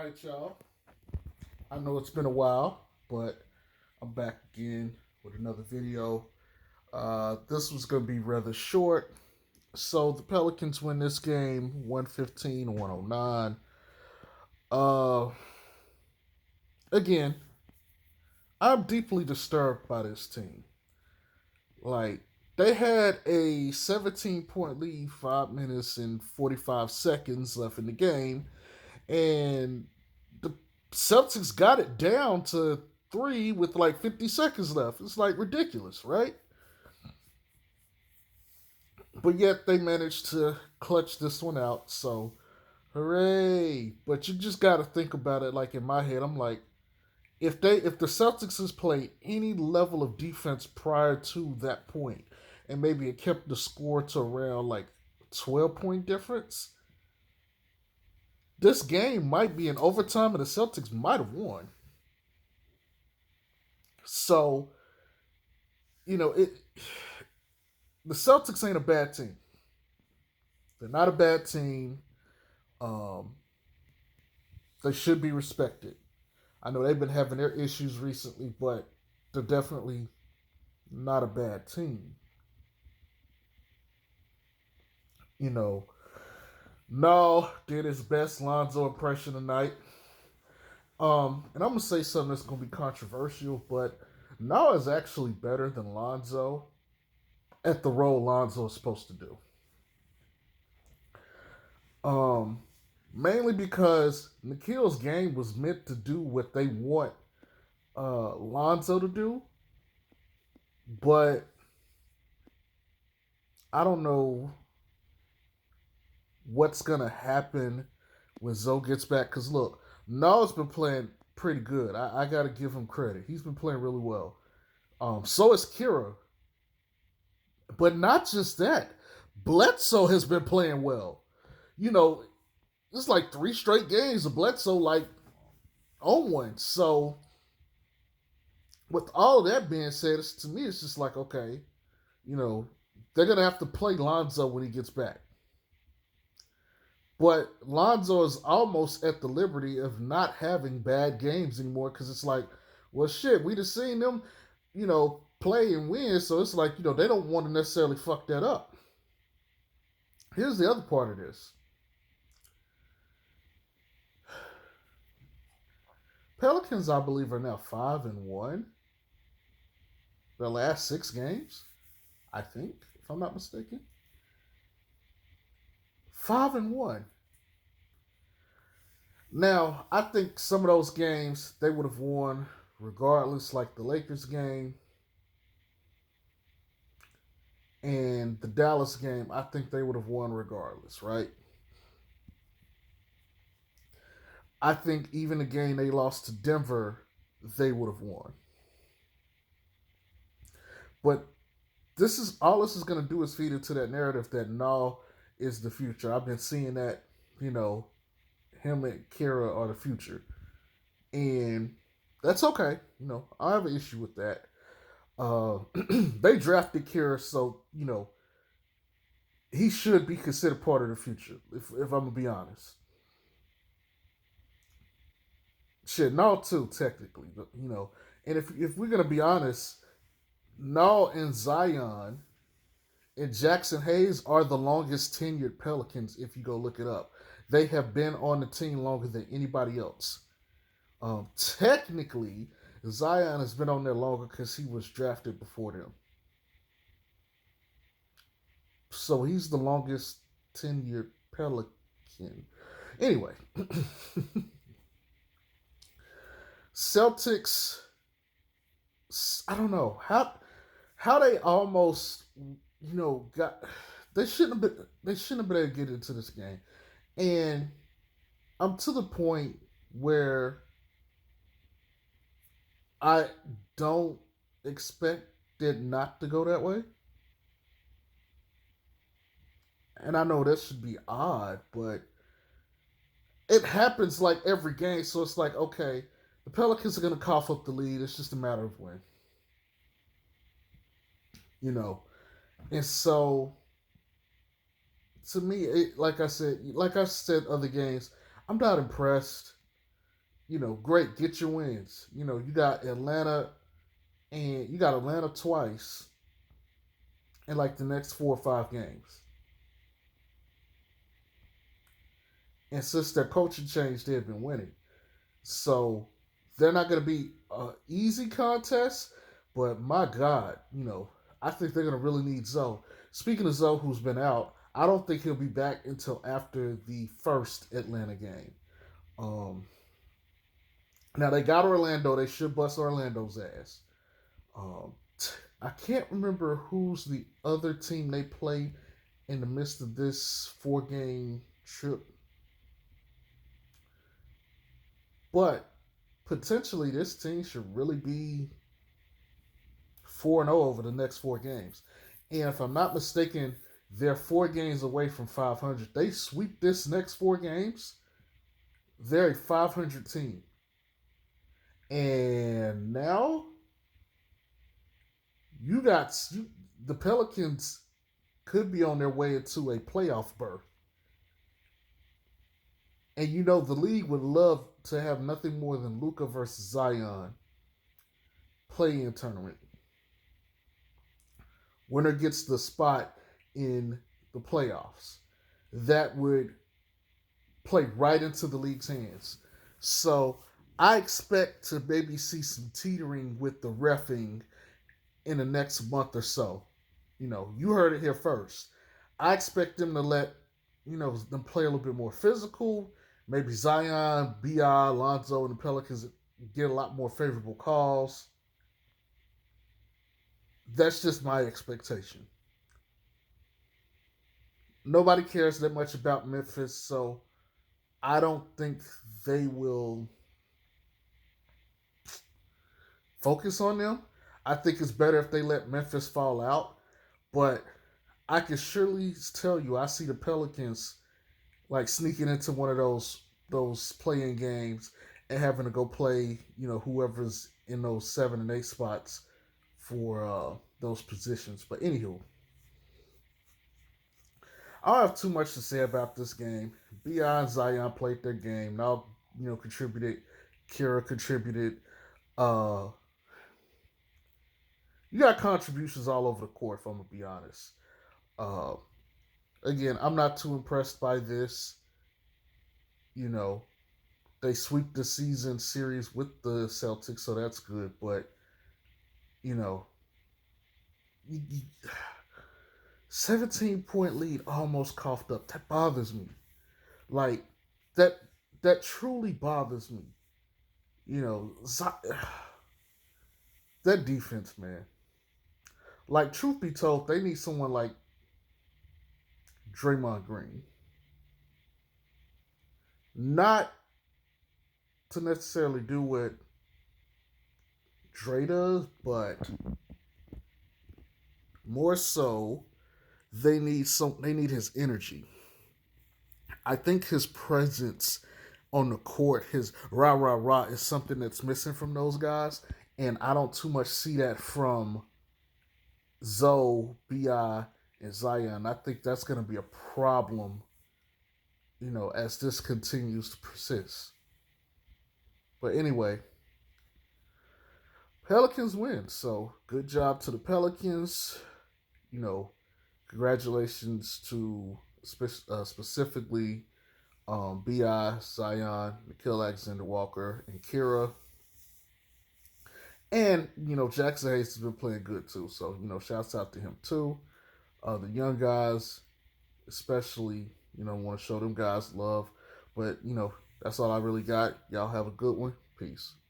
All right, y'all. I know it's been a while, but I'm back again with another video. This was going to be rather short. So the Pelicans win this game 115 to 109. Uh, Again, I'm deeply disturbed by this team. Like, they had a 17-point lead, 5 minutes and 45 seconds left in the game, and the Celtics got it down to three with like 50 seconds left. It's like ridiculous, right? But yet they managed to clutch this one out. So hooray! But you just got to think about it. Like in my head, I'm like, if the Celtics has played any level of defense prior to that point, and maybe it kept the score to around like 12-point difference, this game might be in overtime, and the Celtics might have won. So it. The Celtics ain't a bad team. They're not a bad team. Um, they should be respected. I know they've been having their issues recently, but they're definitely not a bad team. You know, no did his best Lonzo impression tonight. And I'm gonna say something that's gonna be controversial, but No is actually better than Lonzo at the role Lonzo is supposed to do. Um, Mainly because Nikhil's game was meant to do what they want Lonzo to do, but I don't know what's gonna happen when Zoe gets back. Because look, Noah's been playing pretty good. I got to give him credit. He's been playing really well. So is Kira, but not just that. Bledsoe has been playing well. You know, it's like three straight games of Bledsoe like on one. So with all that being said, to me, it's just like, okay, you know, they're gonna have to play Lonzo when he gets back. But Lonzo is almost at the liberty of not having bad games anymore because it's like, well, shit, we just seen them, play and win. So it's like, they don't want to necessarily fuck that up. Here's the other part of this. Pelicans, I believe, are now 5-1. Their last 6 games, I think, if I'm not mistaken. 5-1. Now, I think some of those games they would have won regardless, like the Lakers game and the Dallas game. I think they would have won regardless, right? I think even the game they lost to Denver, they would have won. But this is going to do is feed into that narrative that No is the future. I've been seeing that, him and Kara are the future. And that's okay. I have an issue with that. They drafted Kara, so, he should be considered part of the future, if I'm going to be honest. Shit, No too, technically. But, and if we're going to be honest, No and Zion and Jackson Hayes are the longest tenured Pelicans if you go look it up. They have been on the team longer than anybody else. Technically, Zion has been on there longer because he was drafted before them. So he's the longest tenured Pelican. Anyway, Celtics. I don't know how they almost got. They shouldn't have been able to get into this game, and I'm to the point where I don't expect it not to go that way. And I know that should be odd, but it happens like every game. So it's like, okay, the Pelicans are going to cough up the lead. It's just a matter of when, you know. And so, to me, like I said, other games, I'm not impressed. great, get your wins. You got Atlanta, and you got Atlanta twice in like the next 4 or 5 games. And since their coaching change, they've been winning. So they're not going to be an easy contest, but my God, I think they're going to really need Zoe. Speaking of Zoe, who's been out, I don't think he'll be back until after the first Atlanta game. Um, Now they got Orlando. They should bust Orlando's ass. Um, I can't remember who's the other team they play in the midst of this 4 game trip, but potentially this team should really be 4-0 over the next 4 games. And if I'm not mistaken, they're 4 games away from 500. They sweep this next 4 games, they're a 500 team. And now the Pelicans could be on their way into a playoff berth. And the league would love to have nothing more than Luka versus Zion play-in tournament. Winner gets the spot in the playoffs. That would play right into the league's hands. So I expect to maybe see some teetering with the reffing in the next month or so. You heard it here first. I expect them to let, them play a little bit more physical. Maybe Zion, B.I., Lonzo, and the Pelicans get a lot more favorable calls. That's just my expectation. Nobody cares that much about Memphis, so I don't think they will focus on them. I think it's better if they let Memphis fall out. But I can surely tell you, I see the Pelicans like sneaking into one of those playing games and having to go play, whoever's in those 7 and 8 spots for those positions. But anywho, I don't have too much to say about this game. Bi and Zion played their game. Now, contributed. Kira contributed. Uh, you got contributions all over the court, if I'm gonna be honest. Uh, Again, I'm not too impressed by this. You know, they sweep the season series with the Celtics, so that's good. But you know, 17-point lead almost coughed up. That bothers me. Like that. That truly bothers me. You know, that defense, man. Like, truth be told, they need someone like Draymond Green. Not to necessarily do what Dre does, but more so they need his energy. I think his presence on the court, his rah rah rah, is something that's missing from those guys, and I don't too much see that from Zoe, Bi, and Zion. I think that's going to be a problem, as this continues to persist. But anyway, Pelicans win. So good job to the Pelicans. You know, congratulations to specifically Bi, Zion, Nikhil Alexander Walker, and Kira. And Jackson Hayes has been playing good too. So shouts out to him too. The young guys, especially, want to show them guys love. But that's all I really got. Y'all have a good one. Peace.